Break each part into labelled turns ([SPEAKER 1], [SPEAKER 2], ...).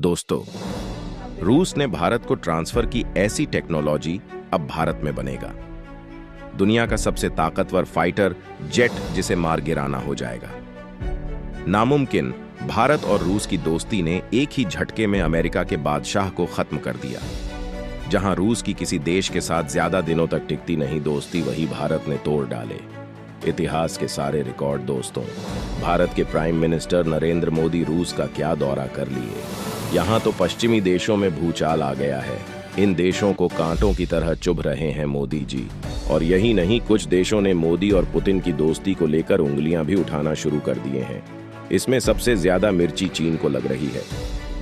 [SPEAKER 1] दोस्तों, रूस ने भारत को ट्रांसफर की ऐसी टेक्नोलॉजी अब भारत में बनेगा। दुनिया का सबसे ताकतवर फाइटर जेट जिसे मार गिराना हो जाएगा। नामुमकिन भारत और रूस की दोस्ती ने एक ही झटके में अमेरिका के बादशाह को खत्म कर दिया। जहां रूस की किसी देश के साथ ज्यादा दिनों तक टिकती नहीं दोस्ती, वही भारत ने तोड़ डाले इतिहास के सारे रिकॉर्ड। दोस्तों, भारत के प्राइम मिनिस्टर नरेंद्र मोदी रूस का क्या दौरा कर लिए। यहाँ तो पश्चिमी देशों में भूचाल आ गया है। इन देशों को कांटों की तरह चुभ रहे हैं मोदी जी। और यही नहीं, कुछ देशों ने मोदी और पुतिन की दोस्ती को लेकर उंगलियां भी उठाना शुरू कर दिए हैं। इसमें सबसे ज्यादा मिर्ची चीन को लग रही है।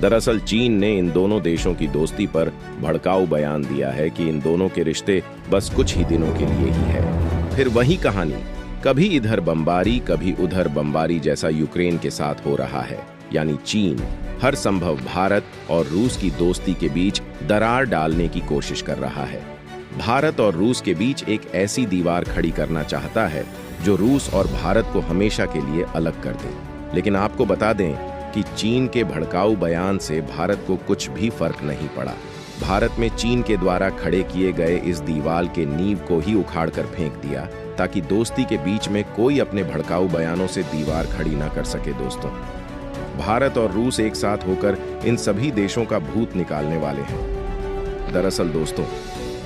[SPEAKER 1] दरअसल चीन ने इन दोनों देशों की दोस्ती पर भड़काऊ बयान दिया है कि इन दोनों के रिश्ते बस कुछ ही दिनों के लिए ही है। फिर वही कहानी, कभी इधर बमबारी कभी उधर बमबारी जैसा यूक्रेन के साथ हो रहा है। यानी चीन हर संभव भारत और रूस की दोस्ती के बीच दरार डालने की कोशिश कर रहा है। भारत और रूस के बीच एक ऐसी दीवार खड़ी करना चाहता है जो रूस और भारत को हमेशा के लिए अलग कर दे। लेकिन आपको बता दें कि चीन के भड़काऊ बयान से भारत को कुछ भी फर्क नहीं पड़ा। भारत में चीन के द्वारा खड़े किए गए इस दीवार के नींव को ही उखाड़ कर फेंक दिया, ताकि दोस्ती के बीच में कोई अपने भड़काऊ बयानों से दीवार खड़ी ना कर सके। दोस्तों, भारत और रूस एक साथ होकर इन सभी देशों का भूत निकालने वाले हैं। दरअसल दोस्तों,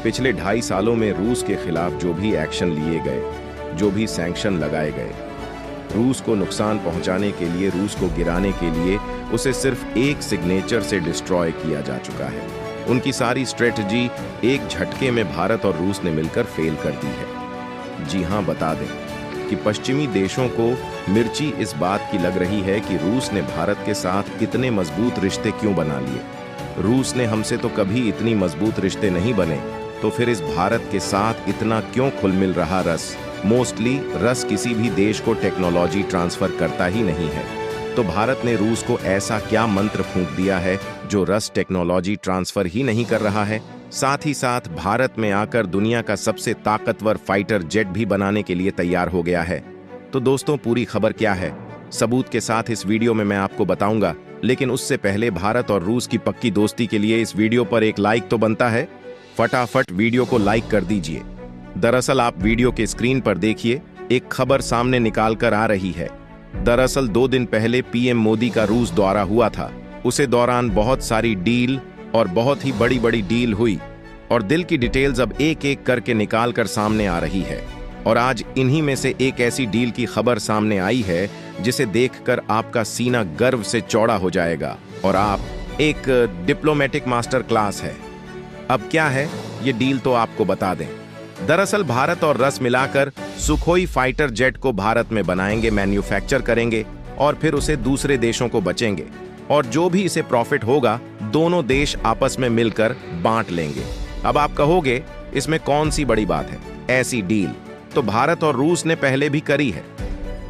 [SPEAKER 1] पिछले 2.5 सालों में रूस के खिलाफ जो भी एक्शन लिए गए, जो भी सैंक्शन लगाए गए, रूस को नुकसान पहुंचाने के लिए, रूस को गिराने के लिए उसे सिर्फ एक सिग्नेचर से डिस्ट्रॉय किया जा चुका है। उनकी सारी स्ट्रेटजी एक झटके में भारत और रूस ने मिलकर फेल कर दी है। जी हां, बता दें कि पश्चिमी देशों को मिर्ची इस बात की लग रही है कि रूस ने भारत के साथ इतने मजबूत रिश्ते क्यों बना लिए। रूस ने हमसे तो कभी इतनी मजबूत रिश्ते नहीं बने, तो फिर इस भारत के साथ इतना क्यों खुल मिल रहा रस। मोस्टली रस किसी भी देश को टेक्नोलॉजी ट्रांसफर करता ही नहीं है, तो भारत ने रूस को ऐसा क्या मंत्र फूंक दिया है जो रस टेक्नोलॉजी ट्रांसफर ही नहीं कर रहा है। साथ ही साथ भारत में आकर दुनिया का सबसे ताकतवर फाइटर जेट भी बनाने के लिए तैयार हो गया है। तो दोस्तों, पूरी खबर क्या है, सबूत के साथ इस वीडियो में मैं आपको बताऊंगा। लेकिन उससे पहले भारत और रूस की पक्की दोस्ती के लिए इस वीडियो पर एक लाइक तो बनता है। फटाफट वीडियो को लाइक कर दीजिए। दरअसल आप वीडियो के स्क्रीन पर देखिए, एक खबर सामने निकाल कर आ रही है। दरअसल 2 दिन पहले पीएम मोदी का रूस दौरा हुआ था। उसे दौरान बहुत सारी डील और बहुत ही बड़ी बड़ी डील हुई, और दिल की डिटेल्स अब एक एक करके निकाल कर सामने आ रही है। और आज इन्हीं में से एक ऐसी डील की खबर सामने आई है जिसे देखकर आपका सीना गर्व से चौड़ा हो जाएगा, और आप एक डिप्लोमेटिक मास्टर क्लास है। अब क्या है ये डील, तो आपको बता दें। दरअसल भारत और रस मिलाकर सुखोई फाइटर जेट को भारत में बनाएंगे, मैन्युफैक्चर करेंगे और फिर उसे दूसरे देशों को बेचेंगे, और जो भी इसे प्रॉफिट होगा दोनों देश आपस में मिलकर बांट लेंगे। अब आप कहोगे इसमें कौन सी बड़ी बात है, ऐसी डील तो भारत और रूस ने पहले भी करी है।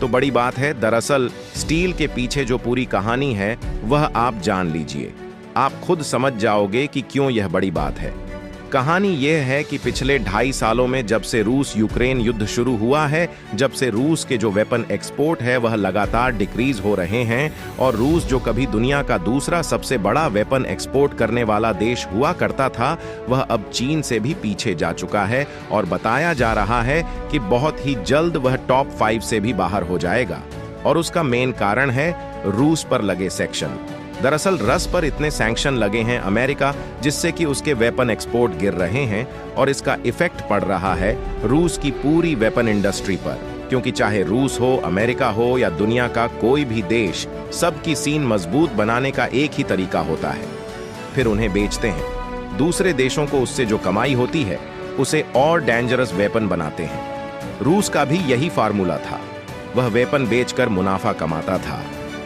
[SPEAKER 1] तो बड़ी बात है, दरअसल स्टील के पीछे जो पूरी कहानी है वह आप जान लीजिए। आप खुद समझ जाओगे कि क्यों यह बड़ी बात है। कहानी यह है कि पिछले 2.5 सालों में जब से रूस यूक्रेन युद्ध शुरू हुआ है, जब से रूस के जो वेपन एक्सपोर्ट है वह लगातार डिक्रीज हो रहे हैं, और रूस जो कभी दुनिया का दूसरा सबसे बड़ा वेपन एक्सपोर्ट करने वाला देश हुआ करता था, वह अब चीन से भी पीछे जा चुका है, और बताया जा रहा है कि बहुत ही जल्द वह टॉप 5 से भी बाहर हो जाएगा। और उसका मेन कारण है रूस पर लगे सैंक्शन। दरअसल रस पर इतने सैंक्शन लगे हैं अमेरिका, जिससे कि उसके वेपन एक्सपोर्ट गिर रहे हैं, और इसका इफेक्ट पड़ रहा है रूस की पूरी वेपन इंडस्ट्री पर। क्योंकि चाहे रूस हो, अमेरिका हो या दुनिया का कोई भी देश, सबकी सीन मजबूत बनाने का एक ही तरीका होता है, फिर उन्हें बेचते हैं। दूसरे देशों को उससे जो कमाई होती है उसे और डेंजरस वेपन बनाते हैं। रूस का भी यही फार्मूला था। वह वेपन बेचकर मुनाफा कमाता था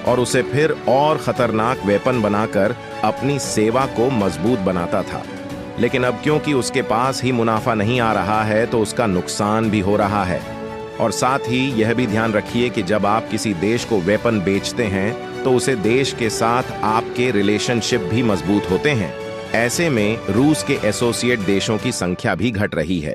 [SPEAKER 1] और उसे फिर और खतरनाक वेपन बनाकर अपनी सेवा को मजबूत बनाता था। लेकिन अब क्योंकि उसके पास ही मुनाफा नहीं आ रहा है, तो उसका नुकसान भी हो रहा है। और साथ ही यह भी ध्यान रखिए कि जब आप किसी देश को वेपन बेचते हैं तो उसे देश के साथ आपके रिलेशनशिप भी मजबूत होते हैं। ऐसे में रूस के एसोसिएट देशों की संख्या भी घट रही है।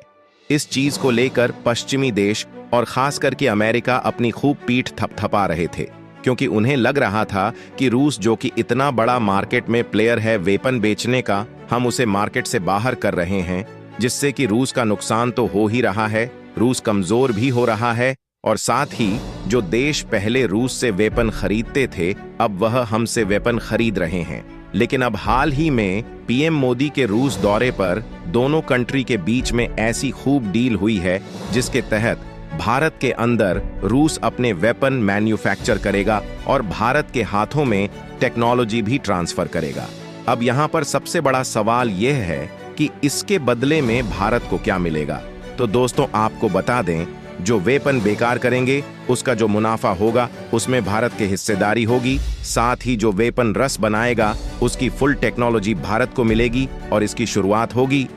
[SPEAKER 1] इस चीज को लेकर पश्चिमी देश और खास करके अमेरिका अपनी खूब पीठ थपथपा रहे थे। क्योंकि उन्हें लग रहा था कि रूस, जो कि इतना बड़ा मार्केट में प्लेयर है वेपन बेचने का, हम उसे मार्केट से बाहर कर रहे हैं, जिससे कि रूस का नुकसान तो हो ही रहा है, रूस कमजोर भी हो रहा है, और साथ ही जो देश पहले रूस से वेपन खरीदते थे अब वह हमसे वेपन खरीद रहे हैं। लेकिन अब हाल ही में पीएम मोदी के रूस दौरे पर दोनों कंट्री के बीच में ऐसी खूब डील हुई है जिसके तहत भारत के अंदर रूस अपने वेपन मैन्युफैक्चर करेगा और भारत के हाथों में टेक्नोलॉजी भी ट्रांसफर करेगा। अब यहाँ पर सबसे बड़ा सवाल यह है कि इसके बदले में भारत को क्या मिलेगा। तो दोस्तों आपको बता दें, जो वेपन बेकार करेंगे उसका जो मुनाफा होगा उसमें भारत की हिस्सेदारी होगी, साथ ही जो वेपन रस बनाएगा उसकी फुल टेक्नोलॉजी भारत को मिलेगी और इसकी शुरुआत होगी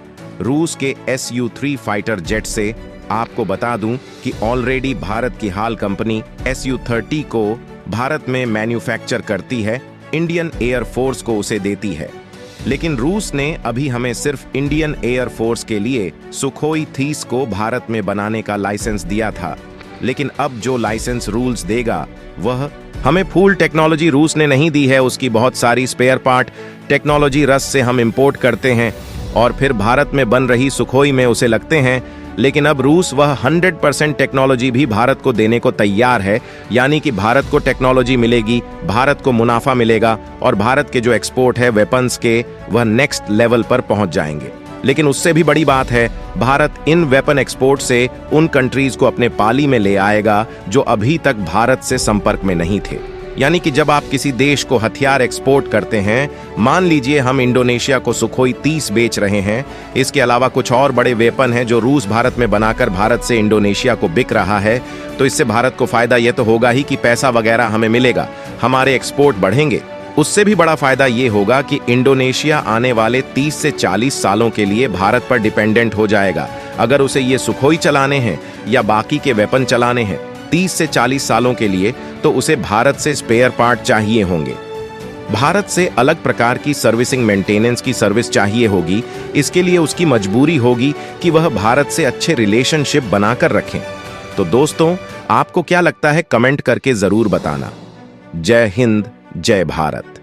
[SPEAKER 1] रूस के Su-3 फाइटर जेट से। आपको बता दूं कि ऑलरेडी भारत की हाल कंपनी Su-30 को भारत में मैन्युफैक्चर करती है, इंडियन एयर फोर्स को उसे देती है। लेकिन रूस ने अभी हमें सिर्फ इंडियन एयर फोर्स के लिए सुखोई 30 को भारत में बनाने का लाइसेंस दिया था, लेकिन अब जो लाइसेंस रूल्स देगा वह हमें फुल टेक्नोलॉजी रूस ने नहीं दी है। उसकी बहुत सारी स्पेयर पार्ट टेक्नोलॉजी रस से हम इंपोर्ट करते हैं और फिर भारत में बन रही सुखोई में उसे लगते हैं, लेकिन अब रूस वह 100% टेक्नोलॉजी भी भारत को देने को तैयार है, यानी कि भारत को टेक्नोलॉजी मिलेगी, भारत को मुनाफा मिलेगा और भारत के जो एक्सपोर्ट है वेपन्स के वह नेक्स्ट लेवल पर पहुंच जाएंगे। लेकिन उससे भी बड़ी बात है, भारत इन वेपन एक्सपोर्ट से उन कंट्रीज को अपने पाली में ले आएगा जो अभी तक भारत से संपर्क में नहीं थे। यानी कि जब आप किसी देश को हथियार एक्सपोर्ट करते हैं, मान लीजिए हम इंडोनेशिया को सुखोई 30 बेच रहे हैं, इसके अलावा कुछ और बड़े वेपन हैं जो रूस भारत में बनाकर भारत से इंडोनेशिया को बिक रहा है, तो इससे भारत को फायदा यह तो होगा ही कि पैसा वगैरह हमें मिलेगा, हमारे एक्सपोर्ट बढ़ेंगे। उससे भी बड़ा फायदा ये होगा कि इंडोनेशिया आने वाले 30 से 40 सालों के लिए भारत पर डिपेंडेंट हो जाएगा। अगर उसे ये सुखोई चलाने हैं या बाकी के वेपन चलाने हैं 30 से 40 सालों के लिए, तो उसे भारत से स्पेयर पार्ट चाहिए होंगे, भारत से अलग प्रकार की सर्विसिंग मेंटेनेंस की सर्विस चाहिए होगी। इसके लिए उसकी मजबूरी होगी कि वह भारत से अच्छे रिलेशनशिप बनाकर रखें। तो दोस्तों आपको क्या लगता है, कमेंट करके जरूर बताना। जय हिंद, जय भारत।